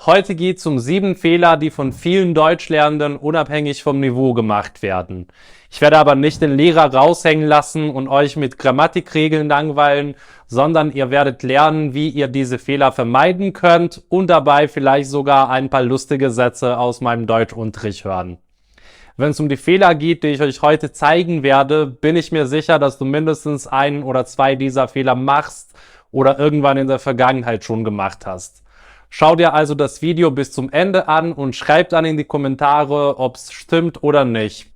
Heute geht es um 7 Fehler, die von vielen Deutschlernenden unabhängig vom Niveau gemacht werden. Ich werde aber nicht den Lehrer raushängen lassen und euch mit Grammatikregeln langweilen, sondern ihr werdet lernen, wie ihr diese Fehler vermeiden könnt und dabei vielleicht sogar ein paar lustige Sätze aus meinem Deutschunterricht hören. Wenn es um die Fehler geht, die ich euch heute zeigen werde, bin ich mir sicher, dass du mindestens 1 oder 2 dieser Fehler machst oder irgendwann in der Vergangenheit schon gemacht hast. Schau dir also das Video bis zum Ende an und schreib dann in die Kommentare, ob es stimmt oder nicht.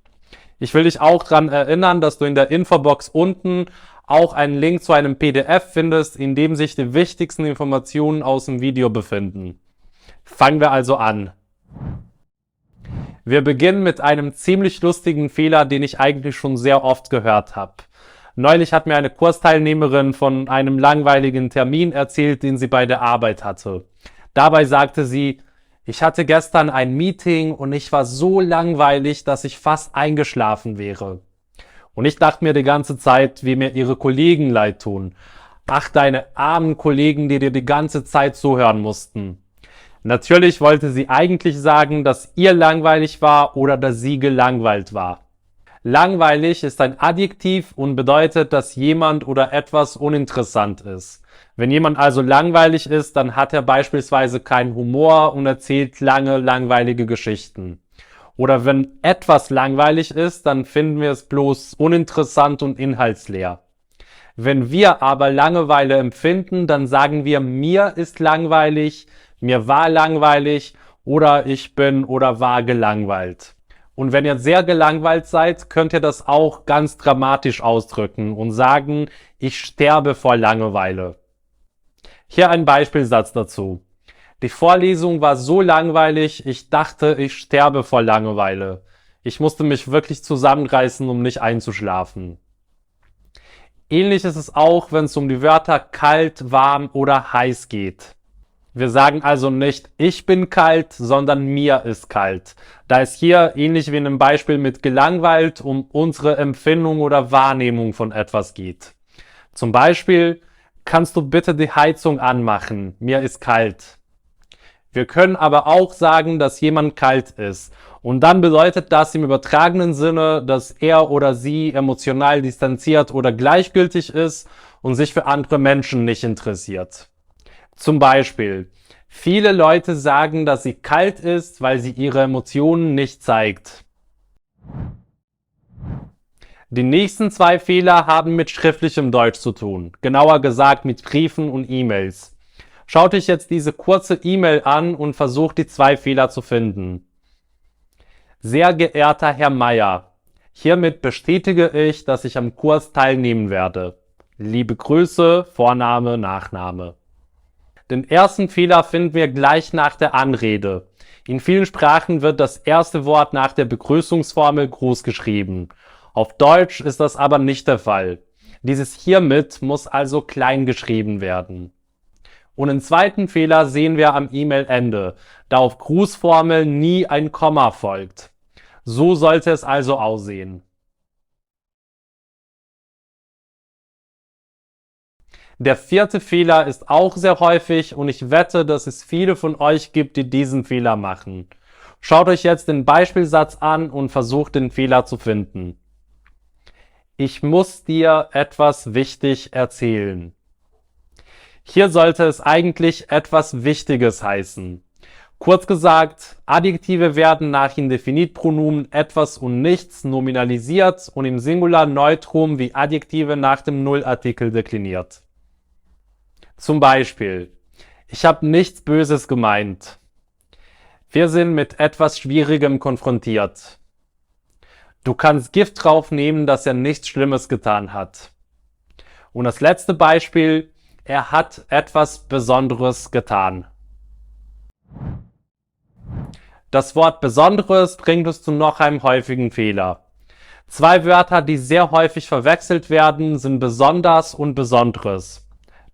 Ich will dich auch daran erinnern, dass du in der Infobox unten auch einen Link zu einem PDF findest, in dem sich die wichtigsten Informationen aus dem Video befinden. Fangen wir also an. Wir beginnen mit einem ziemlich lustigen Fehler, den ich eigentlich schon sehr oft gehört habe. Neulich hat mir eine Kursteilnehmerin von einem langweiligen Termin erzählt, den sie bei der Arbeit hatte. Dabei sagte sie, ich hatte gestern ein Meeting und ich war so langweilig, dass ich fast eingeschlafen wäre. Und ich dachte mir die ganze Zeit, wie mir ihre Kollegen leid tun. Ach, deine armen Kollegen, die dir die ganze Zeit zuhören mussten. Natürlich wollte sie eigentlich sagen, dass ihr langweilig war oder dass sie gelangweilt war. Langweilig ist ein Adjektiv und bedeutet, dass jemand oder etwas uninteressant ist. Wenn jemand also langweilig ist, dann hat er beispielsweise keinen Humor und erzählt lange, langweilige Geschichten. Oder wenn etwas langweilig ist, dann finden wir es bloß uninteressant und inhaltsleer. Wenn wir aber Langeweile empfinden, dann sagen wir, mir ist langweilig, mir war langweilig oder ich bin oder war gelangweilt. Und wenn ihr sehr gelangweilt seid, könnt ihr das auch ganz dramatisch ausdrücken und sagen, ich sterbe vor Langeweile. Hier ein Beispielsatz dazu. Die Vorlesung war so langweilig, ich dachte, ich sterbe vor Langeweile. Ich musste mich wirklich zusammenreißen, um nicht einzuschlafen. Ähnlich ist es auch, wenn es um die Wörter kalt, warm oder heiß geht. Wir sagen also nicht, ich bin kalt, sondern mir ist kalt. Da es hier, ähnlich wie in dem Beispiel mit gelangweilt, um unsere Empfindung oder Wahrnehmung von etwas geht. Zum Beispiel, kannst du bitte die Heizung anmachen? Mir ist kalt. Wir können aber auch sagen, dass jemand kalt ist. Und dann bedeutet das im übertragenen Sinne, dass er oder sie emotional distanziert oder gleichgültig ist und sich für andere Menschen nicht interessiert. Zum Beispiel, viele Leute sagen, dass sie kalt ist, weil sie ihre Emotionen nicht zeigt. Die nächsten 2 Fehler haben mit schriftlichem Deutsch zu tun, genauer gesagt mit Briefen und E-Mails. Schaut euch jetzt diese kurze E-Mail an und versucht die 2 Fehler zu finden. Sehr geehrter Herr Meier, hiermit bestätige ich, dass ich am Kurs teilnehmen werde. Liebe Grüße, Vorname, Nachname. Den ersten Fehler finden wir gleich nach der Anrede. In vielen Sprachen wird das erste Wort nach der Begrüßungsformel groß geschrieben. Auf Deutsch ist das aber nicht der Fall. Dieses hiermit muss also klein geschrieben werden. Und den zweiten Fehler sehen wir am E-Mail-Ende, da auf Grußformel nie ein Komma folgt. So sollte es also aussehen. Der 4. Fehler ist auch sehr häufig und ich wette, dass es viele von euch gibt, die diesen Fehler machen. Schaut euch jetzt den Beispielsatz an und versucht den Fehler zu finden. Ich muss dir etwas wichtig erzählen. Hier sollte es eigentlich etwas Wichtiges heißen. Kurz gesagt, Adjektive werden nach Indefinitpronomen etwas und nichts nominalisiert und im Singular Neutrum wie Adjektive nach dem Nullartikel dekliniert. Zum Beispiel, ich habe nichts Böses gemeint. Wir sind mit etwas Schwierigem konfrontiert. Du kannst Gift drauf nehmen, dass er nichts Schlimmes getan hat. Und das letzte Beispiel, er hat etwas Besonderes getan. Das Wort Besonderes bringt uns zu noch einem häufigen Fehler. 2 Wörter, die sehr häufig verwechselt werden, sind besonders und besonderes.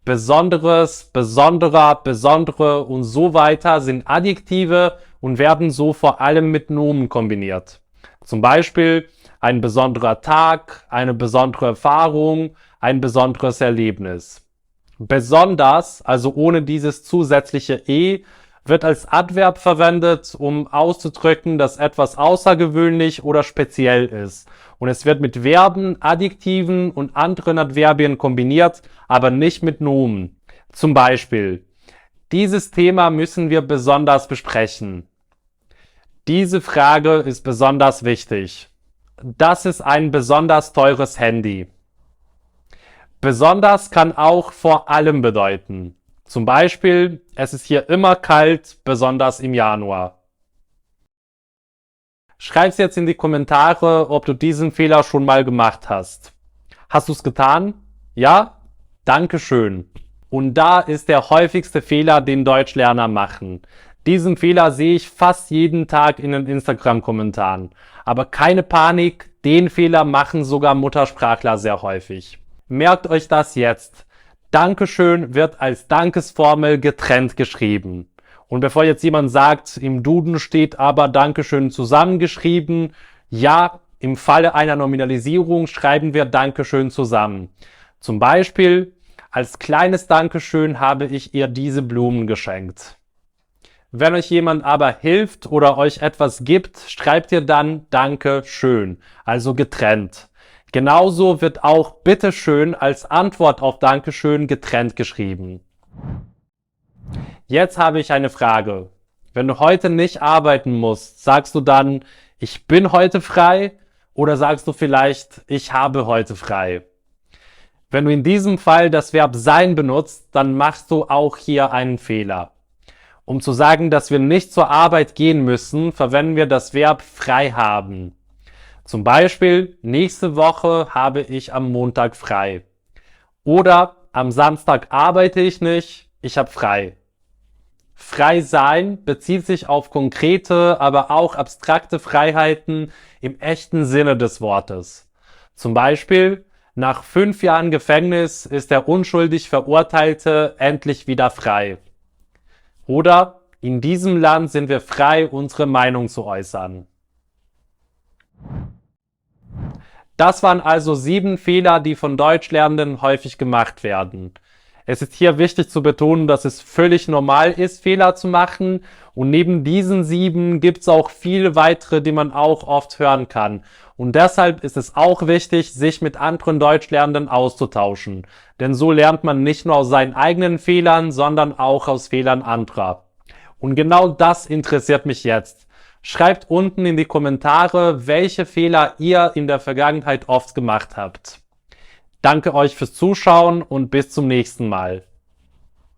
Besonderes, besonderer, besondere und so weiter sind Adjektive und werden so vor allem mit Nomen kombiniert. Zum Beispiel ein besonderer Tag, eine besondere Erfahrung, ein besonderes Erlebnis. Besonders, also ohne dieses zusätzliche E, wird als Adverb verwendet, um auszudrücken, dass etwas außergewöhnlich oder speziell ist. Und es wird mit Verben, Adjektiven und anderen Adverbien kombiniert, aber nicht mit Nomen. Zum Beispiel: Dieses Thema müssen wir besonders besprechen. Diese Frage ist besonders wichtig. Das ist ein besonders teures Handy. Besonders kann auch vor allem bedeuten. Zum Beispiel: Es ist hier immer kalt, besonders im Januar. Schreib's jetzt in die Kommentare, ob du diesen Fehler schon mal gemacht hast. Hast du's getan? Ja? Dankeschön. Und da ist der häufigste Fehler, den Deutschlerner machen. Diesen Fehler sehe ich fast jeden Tag in den Instagram-Kommentaren. Aber keine Panik, den Fehler machen sogar Muttersprachler sehr häufig. Merkt euch das jetzt. Dankeschön wird als Dankesformel getrennt geschrieben. Und bevor jetzt jemand sagt, im Duden steht aber Dankeschön zusammengeschrieben, ja, im Falle einer Nominalisierung schreiben wir Dankeschön zusammen. Zum Beispiel: Als kleines Dankeschön habe ich ihr diese Blumen geschenkt. Wenn euch jemand aber hilft oder euch etwas gibt, schreibt ihr dann Dankeschön, also getrennt. Genauso wird auch Bitteschön als Antwort auf Dankeschön getrennt geschrieben. Jetzt habe ich eine Frage. Wenn du heute nicht arbeiten musst, sagst du dann, ich bin heute frei, oder sagst du vielleicht, ich habe heute frei? Wenn du in diesem Fall das Verb sein benutzt, dann machst du auch hier einen Fehler. Um zu sagen, dass wir nicht zur Arbeit gehen müssen, verwenden wir das Verb frei haben. Zum Beispiel: Nächste Woche habe ich am Montag frei. Oder am Samstag arbeite ich nicht, ich habe frei. Frei sein bezieht sich auf konkrete, aber auch abstrakte Freiheiten im echten Sinne des Wortes. Zum Beispiel: Nach 5 Jahren Gefängnis ist der unschuldig Verurteilte endlich wieder frei. Oder: In diesem Land sind wir frei, unsere Meinung zu äußern. Das waren also 7 Fehler, die von Deutschlernenden häufig gemacht werden. Es ist hier wichtig zu betonen, dass es völlig normal ist, Fehler zu machen. Und neben diesen 7 gibt es auch viele weitere, die man auch oft hören kann. Und deshalb ist es auch wichtig, sich mit anderen Deutschlernenden auszutauschen. Denn so lernt man nicht nur aus seinen eigenen Fehlern, sondern auch aus Fehlern anderer. Und genau das interessiert mich jetzt. Schreibt unten in die Kommentare, welche Fehler ihr in der Vergangenheit oft gemacht habt. Danke euch fürs Zuschauen und bis zum nächsten Mal.